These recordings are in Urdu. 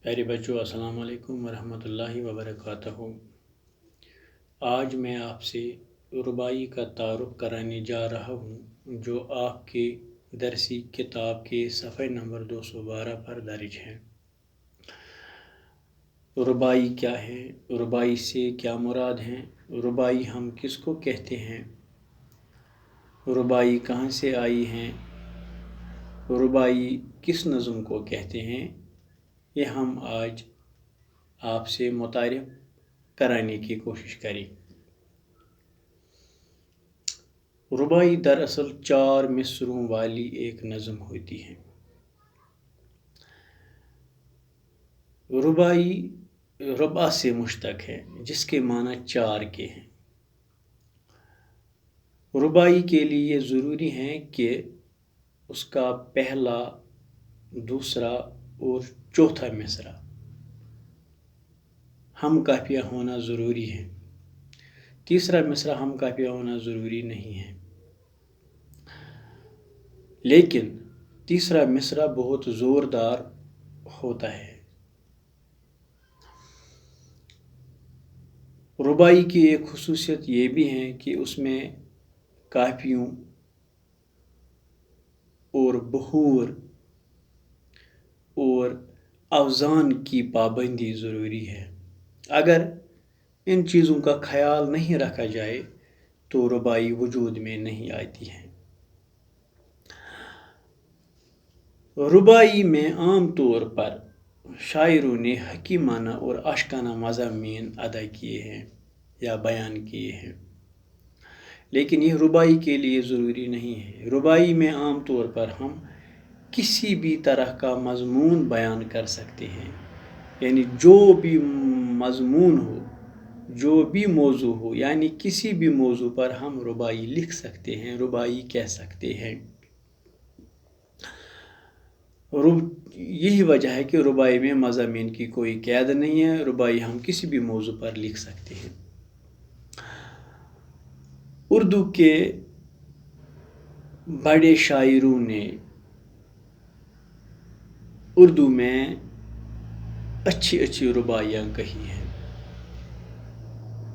پیارے بچوں، السلام علیکم ورحمۃ اللہ وبرکاتہ۔ آج میں آپ سے رباعی کا تعارف کرانے جا رہا ہوں جو آپ کے درسی کتاب کے صفحہ نمبر 212 پر درج ہے۔ رباعی کیا ہے؟ رباعی سے کیا مراد ہیں؟ رباعی ہم کس کو کہتے ہیں؟ رباعی کہاں سے آئی ہیں؟ رباعی کس نظم کو کہتے ہیں؟ یہ ہم آج آپ سے متعارف کرانے کی کوشش کریں۔ رباعی دراصل 4 مصرعوں والی ایک نظم ہوتی ہے۔ رباعی ربع سے مشتق ہے جس کے معنی 4 کے ہیں۔ رباعی کے لیے ضروری ہے کہ اس کا پہلا، دوسرا اور چوتھا مصرع ہم قافیہ ہونا ضروری ہے۔ تیسرا مصرع ہم قافیہ ہونا ضروری نہیں ہے، لیکن تیسرا مصرع بہت زوردار ہوتا ہے۔ رباعی کی ایک خصوصیت یہ بھی ہے کہ اس میں قافیوں اور بحور اور اوزان کی پابندی ضروری ہے۔ اگر ان چیزوں کا خیال نہیں رکھا جائے تو رباعی وجود میں نہیں آتی ہے۔ رباعی میں عام طور پر شاعروں نے حکیمانہ اور عاشقانہ مضامین ادا کیے ہیں یا بیان کیے ہیں، لیکن یہ رباعی کے لیے ضروری نہیں ہے۔ رباعی میں عام طور پر ہم کسی بھی طرح کا مضمون بیان کر سکتے ہیں، یعنی جو بھی مضمون ہو، جو بھی موضوع ہو، یعنی کسی بھی موضوع پر ہم رباعی لکھ سکتے ہیں، رباعی کہہ سکتے ہیں۔ یہی وجہ ہے کہ رباعی میں مضامین کی کوئی قید نہیں ہے، رباعی ہم کسی بھی موضوع پر لکھ سکتے ہیں۔ اردو کے بڑے شاعروں نے اردو میں اچھی رباعیاں کہی ہیں،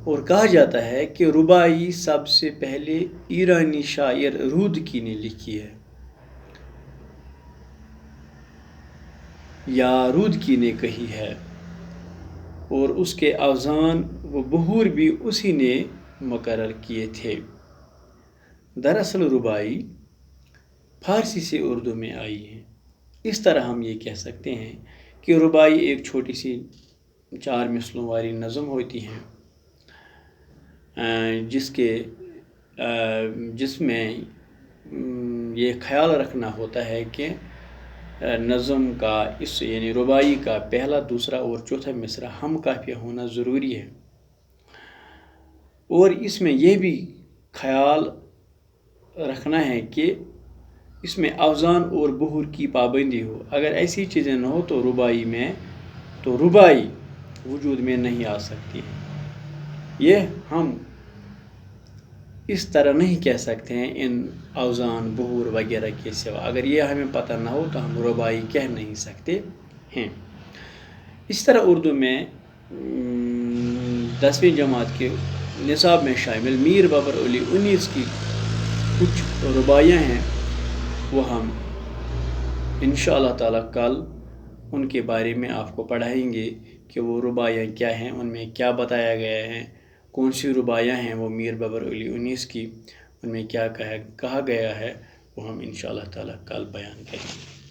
اور کہا جاتا ہے کہ رباعی سب سے پہلے ایرانی شاعر رودکی نے لکھی ہے یا رودکی نے کہی ہے، اور اس کے اوزان و بحور بھی اسی نے مقرر کیے تھے۔ دراصل رباعی فارسی سے اردو میں آئی ہے۔ اس طرح ہم یہ کہہ سکتے ہیں کہ رباعی ایک چھوٹی سی 4 مصرعوں والی نظم ہوتی ہے جس میں یہ خیال رکھنا ہوتا ہے کہ نظم کا یعنی رباعی کا پہلا، دوسرا اور چوتھا مصرع ہم قافیہ ہونا ضروری ہے، اور اس میں یہ بھی خیال رکھنا ہے کہ اس میں اوزان اور بحور کی پابندی ہو۔ اگر ایسی چیزیں نہ ہو تو رباعی وجود میں نہیں آ سکتی ہے۔ یہ ہم اس طرح نہیں کہہ سکتے ہیں ان اوزان، بحور وغیرہ کے سوا۔ اگر یہ ہمیں پتہ نہ ہو تو ہم رباعی کہہ نہیں سکتے ہیں۔ اس طرح اردو میں 10ویں جماعت کے نصاب میں شامل میر بابر علی انیس کی کچھ رباعیاں ہیں، وہ ہم انشاءاللہ تعالیٰ کل ان کے بارے میں آپ کو پڑھائیں گے کہ وہ رباعیاں کیا ہیں، ان میں کیا بتایا گیا ہے، کون سی رباعیاں ہیں وہ میر بابر علی انیس کی، ان میں کیا کہا گیا ہے، وہ ہم انشاءاللہ تعالیٰ کل بیان کریں گے۔